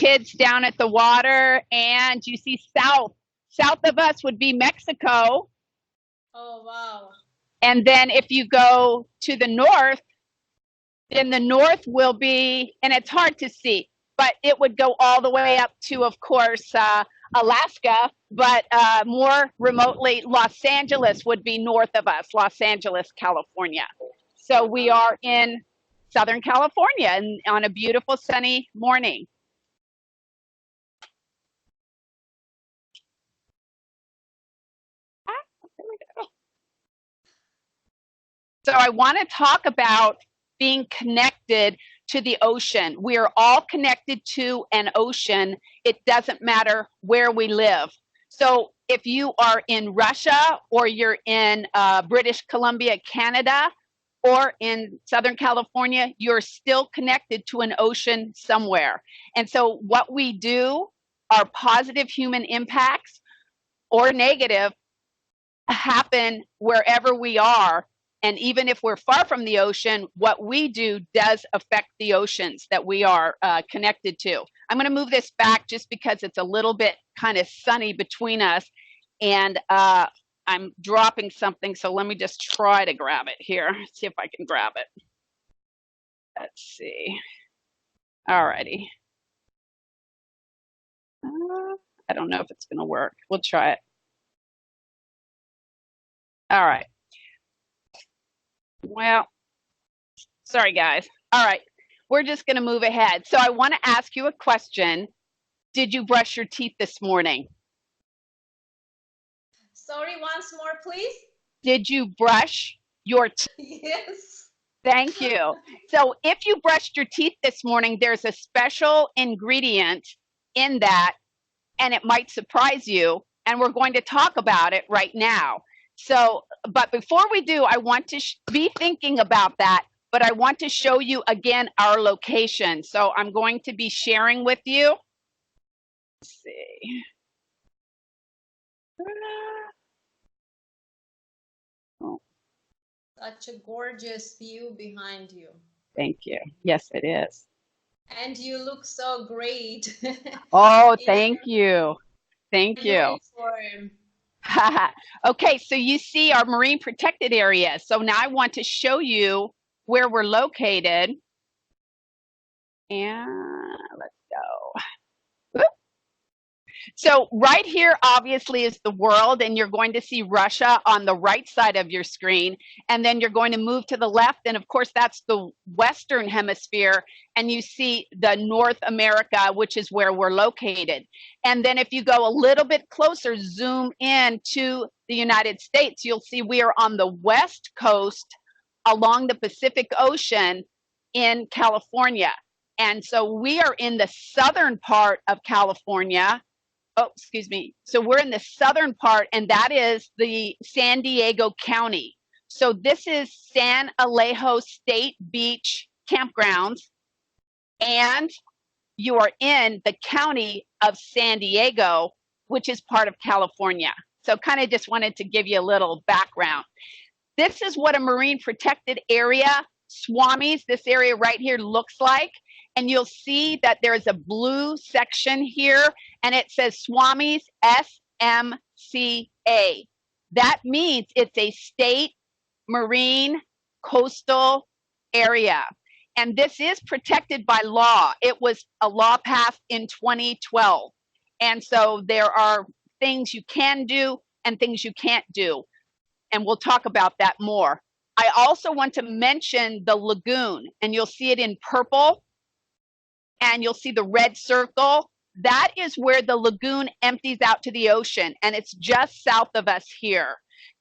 kids down at the water, and you see south. South of us would be Mexico. Oh, wow. And then if you go to the north, then the north will be, and it's hard to see, but it would go all the way up to, of course, Alaska, but more remotely, Los Angeles would be north of us, Los Angeles, California. So we are in Southern California and on a beautiful sunny morning. So I want to talk about being connected to the ocean. We are all connected to an ocean. It doesn't matter where we live. So if you are in Russia, or you're in British Columbia, Canada, or in Southern California, you're still connected to an ocean somewhere. And so what we do, our positive human impacts or negative, happen wherever we are. And even if we're far from the ocean, what we do does affect the oceans that we are connected to. I'm going to move this back just because it's a little bit kind of sunny between us, and I'm dropping something. So let me just try to grab it here. See if I can grab it. Let's see. All righty. I don't know if it's going to work. We'll try it. All right. Well, sorry, guys. All right, we're just going to move ahead. So I want to ask you a question. Did you brush your teeth this morning? Sorry, once more, please. Did you brush your teeth? Yes. Thank you. So if you brushed your teeth this morning, there's a special ingredient in that, and it might surprise you, and we're going to talk about it right now. So, but before we do, I want to be thinking about that, but I want to show you again our location. So I'm going to be sharing with you. Let's see. Such a gorgeous view behind you. Thank you. Yes, it is. And you look so great. Oh, thank you. Thank you. Okay, so you see our marine protected area. So now I want to show you where we're located. And let's go. Whoop. So right here, obviously, is the world, and you're going to see Russia on the right side of your screen. And then you're going to move to the left, and of course, that's the Western Hemisphere. And you see the North America, which is where we're located. And then if you go a little bit closer, zoom in to the United States, you'll see we are on the West Coast along the Pacific Ocean in California. And so we are in the southern part of California. Oh, excuse me. So we're in the southern part, and that is the San Diego County. So this is San Elijo State Beach campgrounds, and you are in the county of San Diego, which is part of California. So kind of just wanted to give you a little background. This is what a marine protected area, Swami's, this area right here looks like. And you'll see that there's a blue section here, and it says Swami's SMCA. That means it's a state marine coastal area. And this is protected by law. It was a law passed in 2012. And so there are things you can do and things you can't do. And we'll talk about that more. I also want to mention the lagoon, and you'll see it in purple. And you'll see the red circle. That is where the lagoon empties out to the ocean, and it's just south of us here.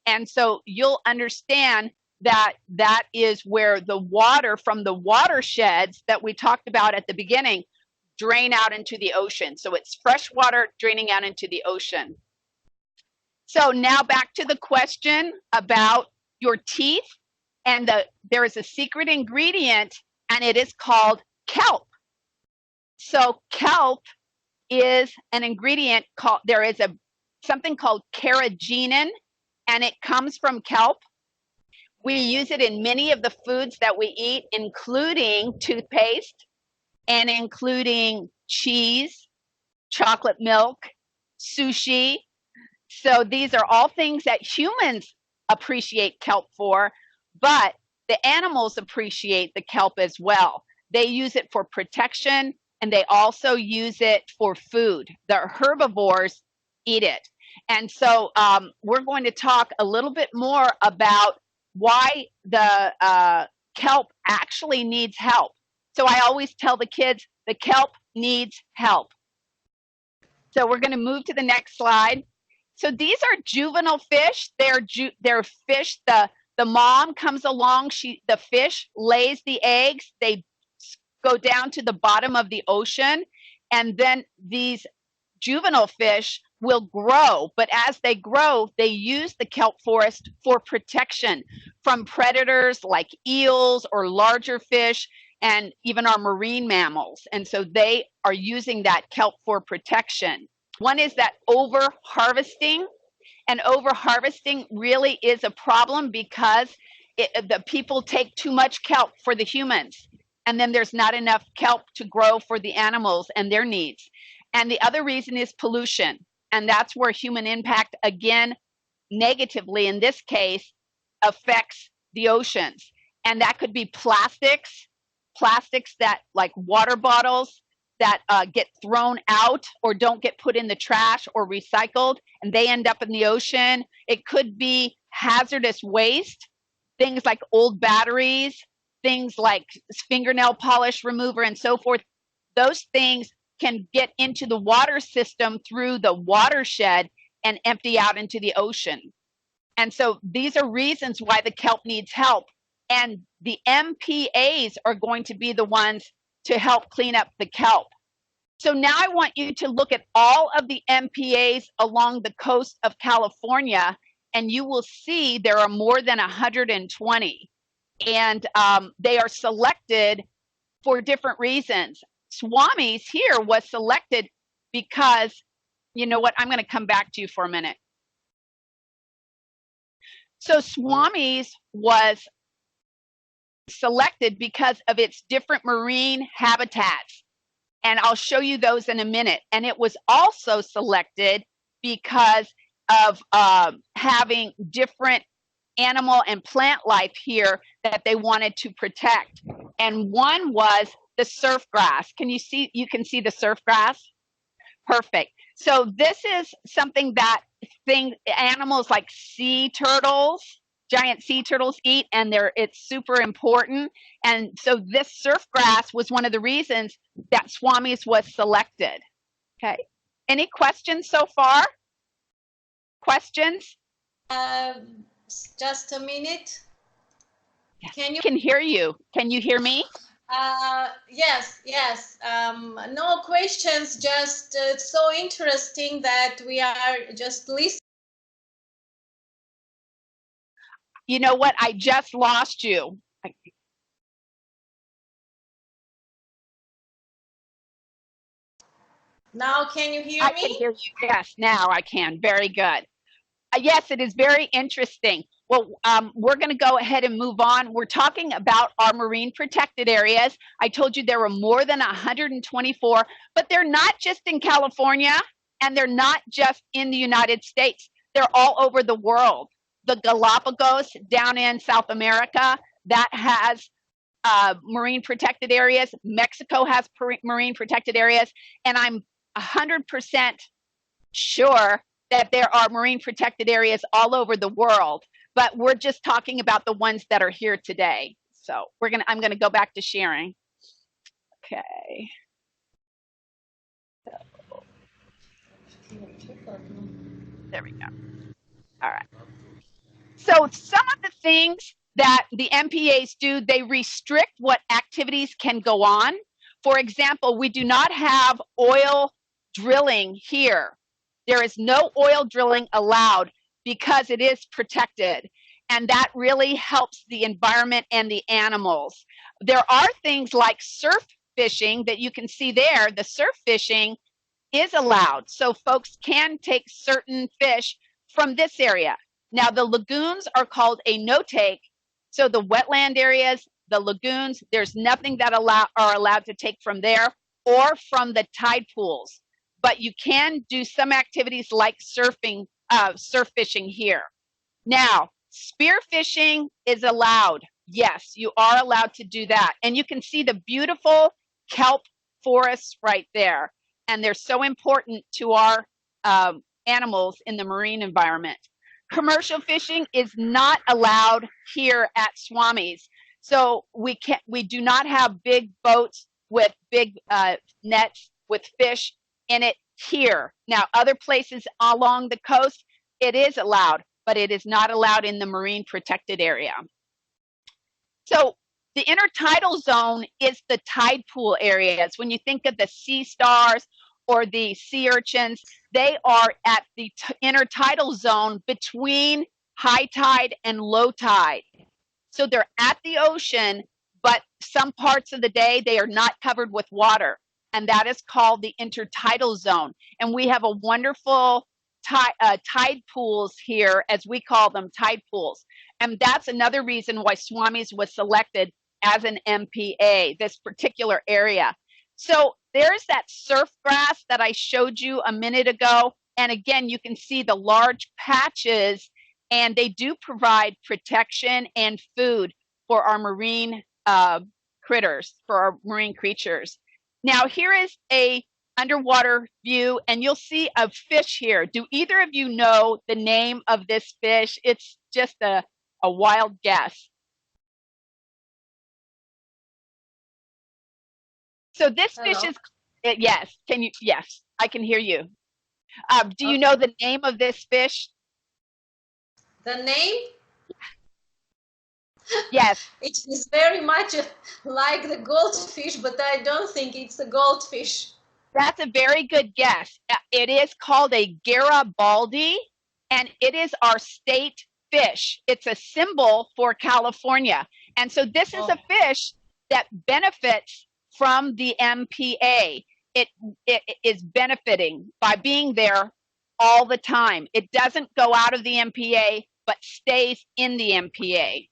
And so you'll understand that that is where the water from the watersheds that we talked about at the beginning drain out into the ocean. So it's fresh water draining out into the ocean. So now back to the question about your teeth. And there is a secret ingredient, and it is called kelp. So kelp is an ingredient called, there is something called carrageenan, and it comes from kelp. We use it in many of the foods that we eat, including toothpaste. and including cheese, chocolate milk, sushi. So these are all things that humans appreciate kelp for, but the animals appreciate the kelp as well. They use it for protection, and they also use it for food. The herbivores eat it. And so we're going to talk a little bit more about why the kelp actually needs help. So I always tell the kids, the kelp needs help. So we're going to move to the next slide. So these are juvenile fish. They're fish. The mom comes along. The fish lays the eggs. They go down to the bottom of the ocean, and then these juvenile fish will grow. But as they grow, they use the kelp forest for protection from predators like eels or larger fish, and even our marine mammals. And so they are using that kelp for protection. One is that over-harvesting, and over-harvesting really is a problem because the people take too much kelp for the humans, and then there's not enough kelp to grow for the animals and their needs. And the other reason is pollution, and that's where human impact, again, negatively in this case, affects the oceans. And that could be plastics that, like water bottles, that get thrown out or don't get put in the trash or recycled, and they end up in the ocean. It could be hazardous waste, things like old batteries, things like fingernail polish remover and so forth. Those things can get into the water system through the watershed and empty out into the ocean. And so these are reasons why the kelp needs help. And the MPAs are going to be the ones to help clean up the kelp. So now I want you to look at all of the MPAs along the coast of California, and you will see there are more than 120. And they are selected for different reasons. Swami's here was selected because, you know what, I'm going to come back to you for a minute. So Swami's was selected because of its different marine habitats, and I'll show you those in a minute. And it was also selected because of having different animal and plant life here that they wanted to protect. And one was the surf grass. You can see the surf grass? Perfect. So this is something that animals like sea turtles, giant sea turtles eat, and it's super important. And so this surf grass was one of the reasons that Swami's was selected. Okay. Any questions so far? Questions? Just a minute. Yes. Can hear you. Can you hear me? Yes. No questions, just so interesting that we are just listening. You know what? I just lost you. Now, can you hear me? I can hear you. Yes, now I can. Very good. Yes, it is very interesting. Well, we're going to go ahead and move on. We're talking about our marine protected areas. I told you there were more than 124, but they're not just in California, and they're not just in the United States. They're all over the world. The Galapagos down in South America, that has marine protected areas. Mexico has marine protected areas, and I'm 100% sure that there are marine protected areas all over the world, but we're just talking about the ones that are here today. So I'm gonna go back to sharing. Okay. There we go. All right. So some of the things that the MPAs do, they restrict what activities can go on. For example, we do not have oil drilling here. There is no oil drilling allowed because it is protected, and that really helps the environment and the animals. There are things like surf fishing that you can see there. The surf fishing is allowed, so folks can take certain fish from this area. Now, the lagoons are called a no-take, so the wetland areas, the lagoons. There's nothing that are allowed to take from there or from the tide pools. But you can do some activities like surfing, surf fishing here. Now, spear fishing is allowed. Yes, you are allowed to do that. And you can see the beautiful kelp forests right there. And they're so important to our animals in the marine environment. Commercial fishing is not allowed here at Swami's. So we do not have big boats with big nets with fish in it here. Now, other places along the coast, it is allowed, but it is not allowed in the marine protected area. So the intertidal zone is the tide pool areas. When you think of the sea stars or the sea urchins, they are at the intertidal zone between high tide and low tide. So they're at the ocean, but some parts of the day they are not covered with water. And that is called the intertidal zone. And we have a wonderful tide pools here, as we call them, tide pools. And that's another reason why Swami's was selected as an MPA, this particular area. So there's that surf grass that I showed you a minute ago. And again, you can see the large patches, and they do provide protection and food for our marine critters, for our marine creatures. Now, here is a underwater view, and you'll see a fish here. Do either of you know the name of this fish? It's just a wild guess. So this Hello. fish is, yes, yes, I can hear you. Do you know the name of this fish? The name? Yes. It is very much like the goldfish, but I don't think it's a goldfish. That's a very good guess. It is called a Garibaldi, and it is our state fish. It's a symbol for California. And so this is a fish that benefits from the MPA. It is benefiting by being there all the time. It doesn't go out of the MPA, but stays in the MPA.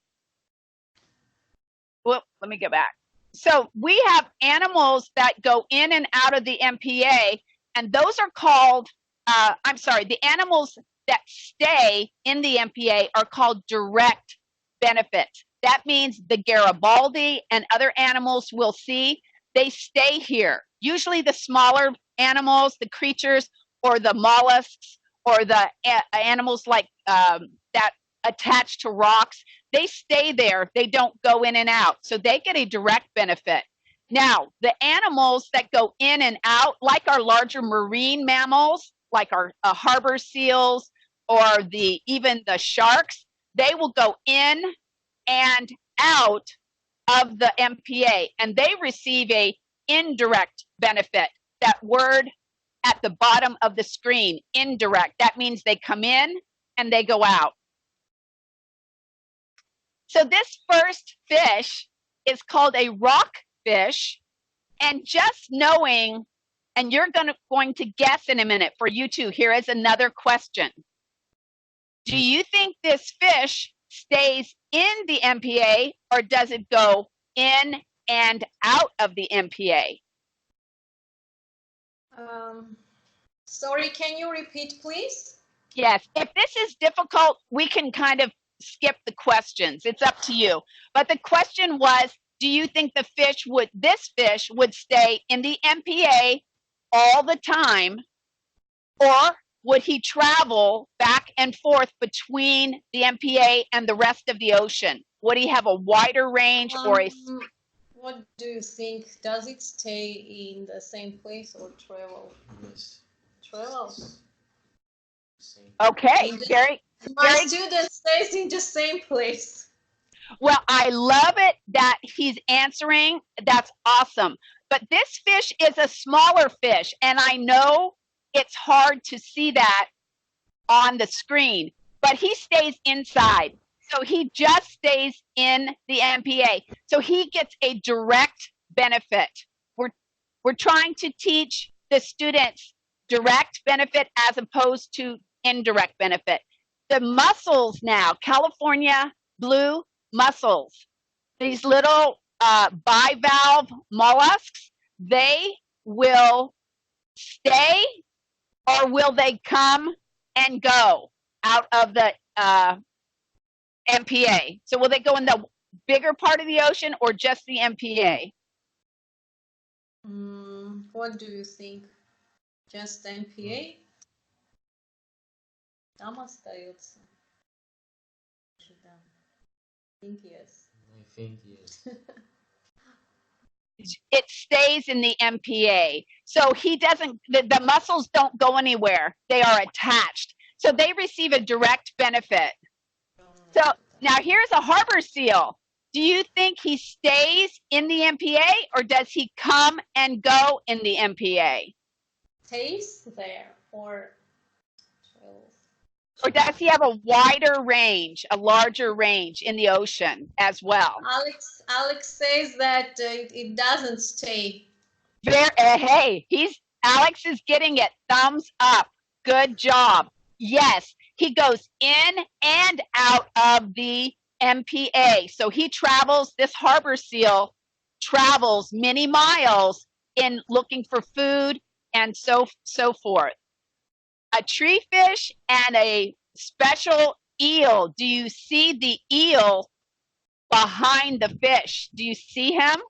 Well, let me go back. So we have animals that go in and out of the MPA, and those are called, the animals that stay in the MPA are called direct benefit. That means the Garibaldi and other animals we'll see, they stay here. Usually the smaller animals, the creatures, or the mollusks, or the animals like that attach to rocks, they stay there. They don't go in and out. So they get a direct benefit. Now, the animals that go in and out, like our larger marine mammals, like our harbor seals or even the sharks, they will go in and out of the MPA, and they receive a indirect benefit. That word at the bottom of the screen, indirect, that means they come in and they go out. So this first fish is called a rock fish, and just knowing, and you're going to guess in a minute for you two, here is another question. Do you think this fish stays in the MPA, or does it go in and out of the MPA? Sorry, can you repeat, please? Yes, if this is difficult, we can kind of skip the questions. It's up to you. But the question was, do you think this fish would stay in the MPA all the time, or would he travel back and forth between the MPA and the rest of the ocean? Would he have a wider range or a... What do you think? Does it stay in the same place or travel? Yes. Travel. Okay, My student stays in the same place. Well, I love it that he's answering. That's awesome. But this fish is a smaller fish, and I know it's hard to see that on the screen, but he stays inside. So he just stays in the MPA. So he gets a direct benefit. We're trying to teach the students direct benefit as opposed to indirect benefit. The mussels now, California blue mussels, these little bivalve mollusks, they will stay, or will they come and go out of the MPA? So will they go in the bigger part of the ocean or just the MPA? What do you think? Just MPA? Там остается. I think yes. I think yes. It stays in the MPA. So he doesn't, the muscles don't go anywhere. They are attached. So they receive a direct benefit. So now here's a harbor seal. Do you think he stays in the MPA, or does he come and go in the MPA? Stays there, or does he have a wider range, a larger range in the ocean as well? Alex says that it doesn't stay. Hey, Alex is getting it. Thumbs up. Good job. Yes, he goes in and out of the MPA. So he travels, this harbor seal travels many miles in looking for food and so forth. A tree fish and a special eel. Do you see the eel behind the fish? Do you see him?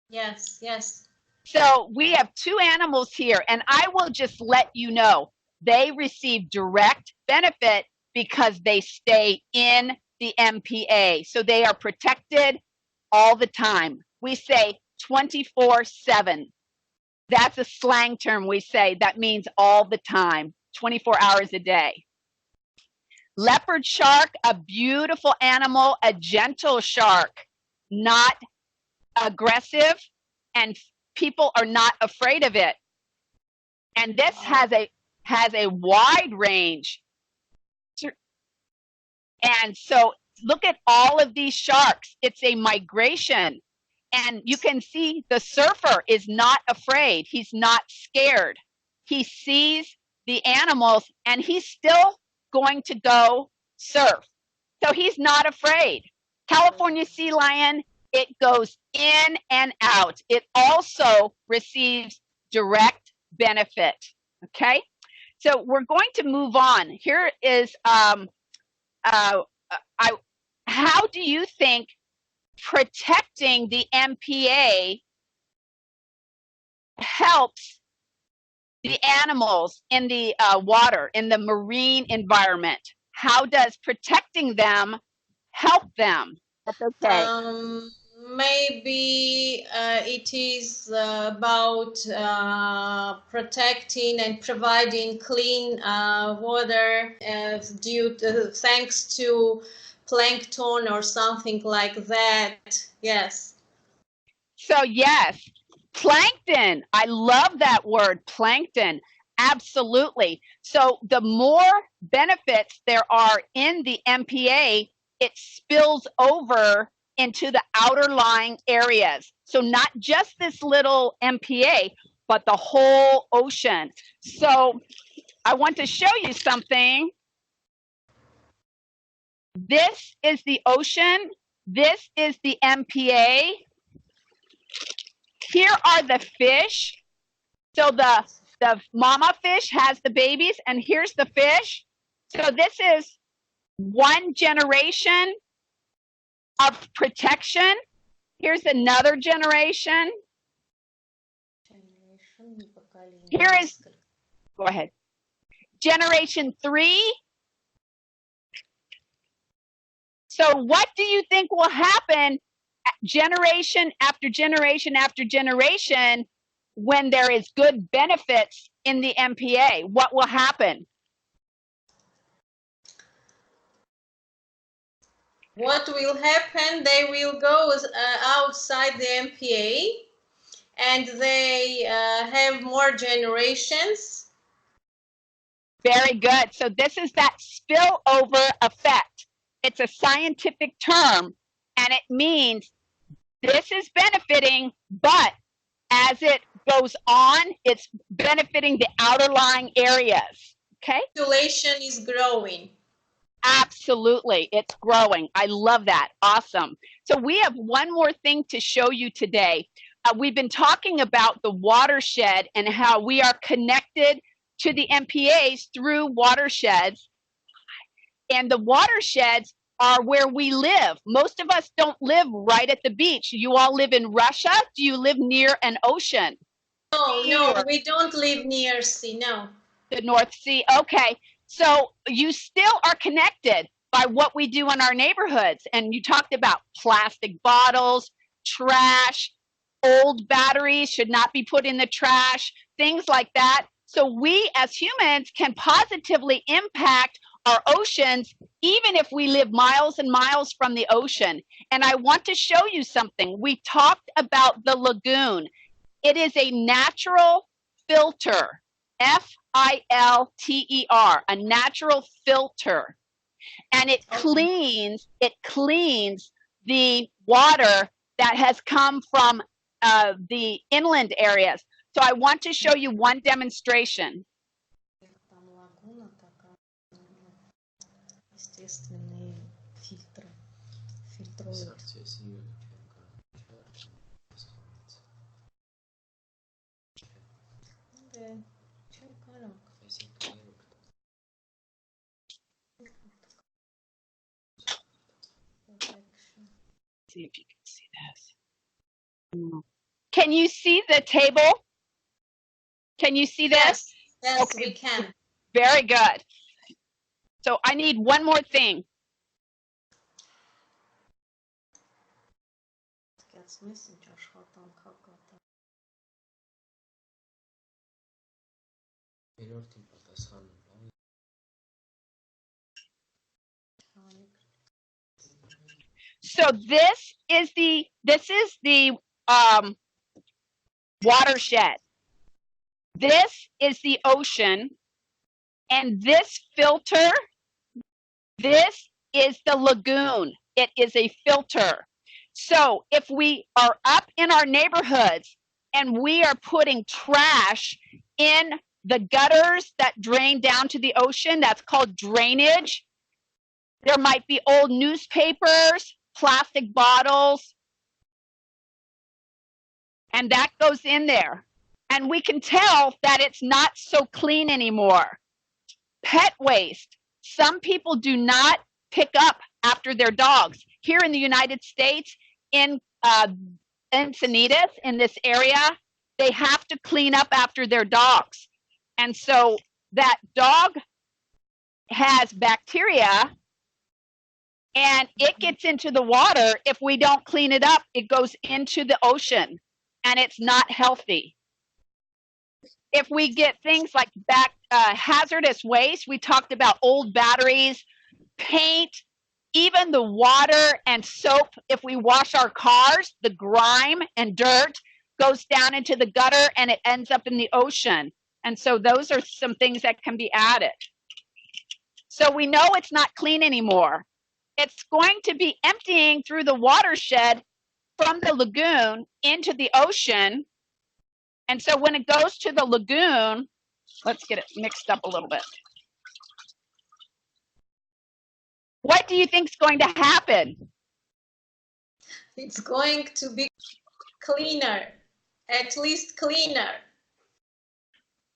Yes, yes. So we have two animals here, and I will just let you know, they receive direct benefit because they stay in the MPA. So they are protected all the time. We say 24/7. That's a slang term we say. That means all the time, 24 hours a day. Leopard shark, a beautiful animal, a gentle shark, not aggressive, and people are not afraid of it. And this has a wide range. And so look at all of these sharks. It's a migration. And you can see the surfer is not afraid. He's not scared. He sees the animals and he's still going to go surf. So he's not afraid. California sea lion, it goes in and out. It also receives direct benefit. Okay? So we're going to move on. Here is, how do you think protecting the MPA helps the animals in the water, in the marine environment? How does protecting them help them? That's okay. Maybe it is about protecting and providing clean water thanks to plankton or something like that. Yes. So yes, plankton. I love that word, plankton. Absolutely. So the more benefits there are in the MPA, it spills over into the outer lying areas. So not just this little MPA, but the whole ocean. So I want to show you something. This is the ocean. This is the MPA. Here are the fish. So the mama fish has the babies, and here's the fish. So this is one generation of protection. Here's another generation. Here is, go ahead. Generation 3. So what do you think will happen generation after generation after generation when there is good benefits in the MPA? What will happen? What will happen? They will go outside the MPA and they have more generations. Very good. So this is that spillover effect. It's a scientific term, and it means this is benefiting, but as it goes on, it's benefiting the outer lying areas. Okay? Population is growing. Absolutely. It's growing. I love that. Awesome. So we have one more thing to show you today. We've been talking about the watershed and how we are connected to the MPAs through watersheds. And the watersheds are where we live. Most of us don't live right at the beach. You all live in Russia. Do you live near an ocean? No, we don't live near sea, no. The North Sea, okay. So you still are connected by what we do in our neighborhoods. And you talked about plastic bottles, trash, old batteries should not be put in the trash, things like that. So we as humans can positively impact our oceans, even if we live miles and miles from the ocean. And I want to show you something. We talked about the lagoon. It is a natural filter, F-I-L-T-E-R, a natural filter. And it cleans the water that has come from the inland areas. So I want to show you one demonstration. See if you can see this. Can you see the table? Can you see this? Yes, okay. We can. Very good. So I need one more thing. So this is the watershed. This is the ocean, and this filter, this is the lagoon. It is a filter. So if we are up in our neighborhoods and we are putting trash in the gutters that drain down to the ocean, that's called drainage. There might be old newspapers, plastic bottles, and that goes in there. And we can tell that it's not so clean anymore. Pet waste. Some people do not pick up after their dogs. Here in the United States, in Encinitas, in this area, they have to clean up after their dogs. And so that dog has bacteria and it gets into the water. If we don't clean it up, it goes into the ocean and it's not healthy. If we get things like hazardous waste, we talked about old batteries, paint, even the water and soap. If we wash our cars, the grime and dirt goes down into the gutter and it ends up in the ocean. And so those are some things that can be added. So we know it's not clean anymore. It's going to be emptying through the watershed from the lagoon into the ocean. And so when it goes to the lagoon, let's get it mixed up a little bit. What do you think is going to happen? It's going to be cleaner, at least cleaner.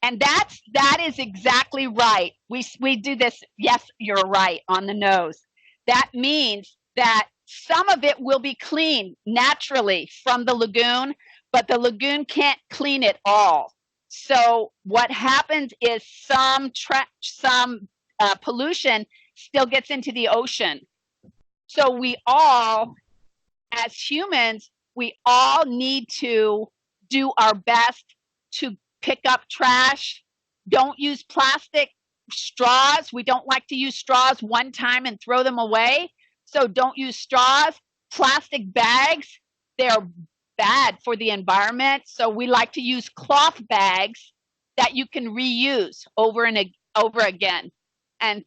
And that is exactly right. We do this, yes, you're right, on the nose. That means that some of it will be clean naturally from the lagoon, but the lagoon can't clean it all. So what happens is some pollution still gets into the ocean. So we all, as humans, we all need to do our best to pick up trash. Don't use plastic straws. We don't like to use straws one time and throw them away. So don't use straws. Plastic bags, they're bad for the environment. So we like to use cloth bags that you can reuse over and over again. And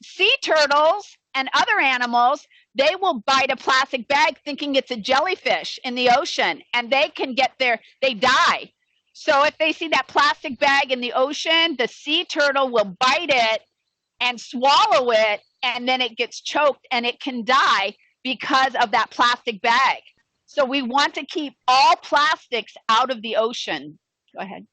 sea turtles and other animals, they will bite a plastic bag thinking it's a jellyfish in the ocean, and they can get there, they die. So if they see that plastic bag in the ocean, the sea turtle will bite it and swallow it, and then it gets choked and it can die because of that plastic bag. So we want to keep all plastics out of the ocean. Go ahead.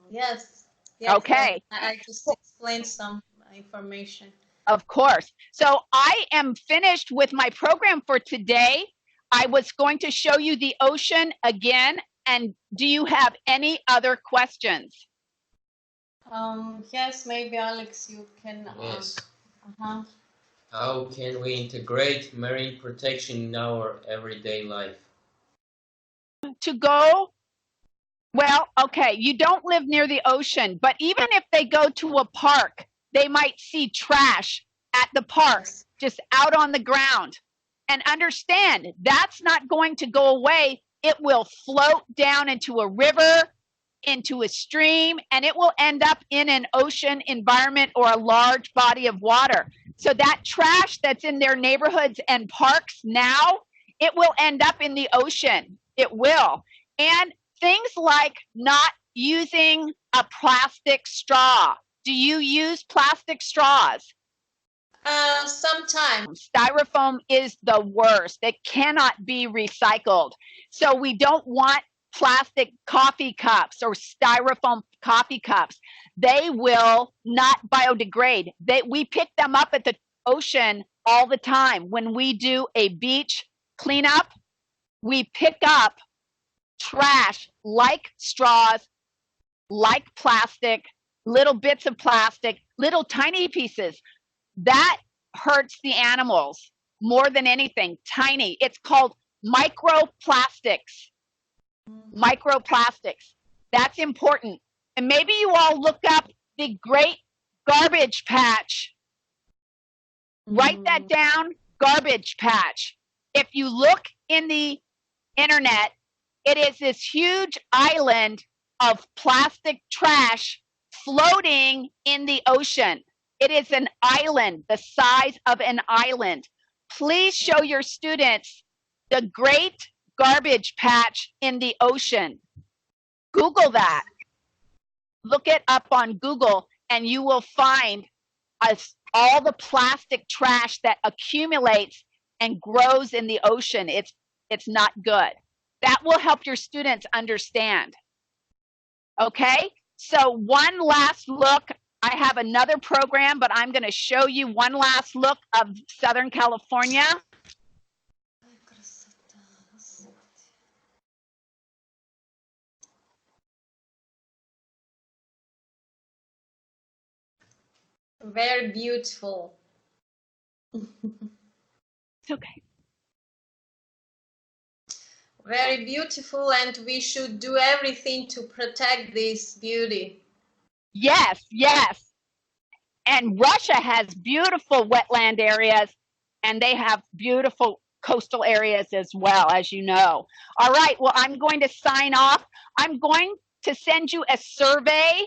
Yes. Yes. Okay. I just explained some information. Of course. So I am finished with my program for today. I was going to show you the ocean again. And do you have any other questions? Yes, maybe Alex, you can. Yes. Uh-huh. How can we integrate marine protection in our everyday life? To go, well, okay, you don't live near the ocean, but even if they go to a park, they might see trash at the park, just out on the ground. And understand, that's not going to go away. It will float down into a river, into a stream, and it will end up in an ocean environment or a large body of water. So that trash that's in their neighborhoods and parks now, it will end up in the ocean. It will. And things like not using a plastic straw. Do you use plastic straws? Sometimes. Styrofoam is the worst. It cannot be recycled. So we don't want plastic coffee cups or styrofoam coffee cups. They will not biodegrade. We pick them up at the ocean all the time. When we do a beach cleanup, we pick up trash like straws, like plastic, little bits of plastic, little tiny pieces. That hurts the animals more than anything. Tiny. It's called microplastics. Microplastics. That's important. And maybe you all look up the Great Garbage Patch. Write that down, garbage patch. If you look in the internet, it is this huge island of plastic trash floating in the ocean. It is an island, the size of an island. Please show your students the Great Garbage Patch in the ocean. Google that. Look it up on Google and you will find all the plastic trash that accumulates and grows in the ocean. It's not good. That will help your students understand. Okay, so one last look. I have another program, but I'm going to show you one last look of Southern California. Very beautiful. It's okay. Very beautiful, and we should do everything to protect this beauty. Yes, yes. And Russia has beautiful wetland areas, and they have beautiful coastal areas as well, as you know. All right, well, I'm going to sign off. I'm going to send you a survey,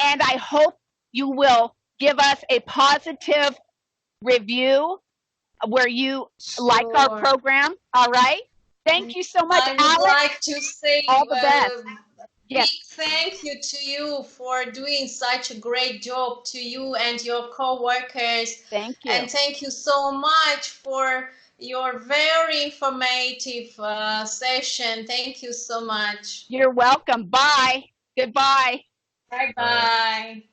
and I hope you will give us a positive review where you like our program. All right? Thank you so much, Alex. I would like to say all the best. Yes. Big thank you to you for doing such a great job, to you and your co-workers. Thank you. And thank you so much for your very informative session. Thank you so much. You're welcome. Bye. Goodbye. Bye-bye.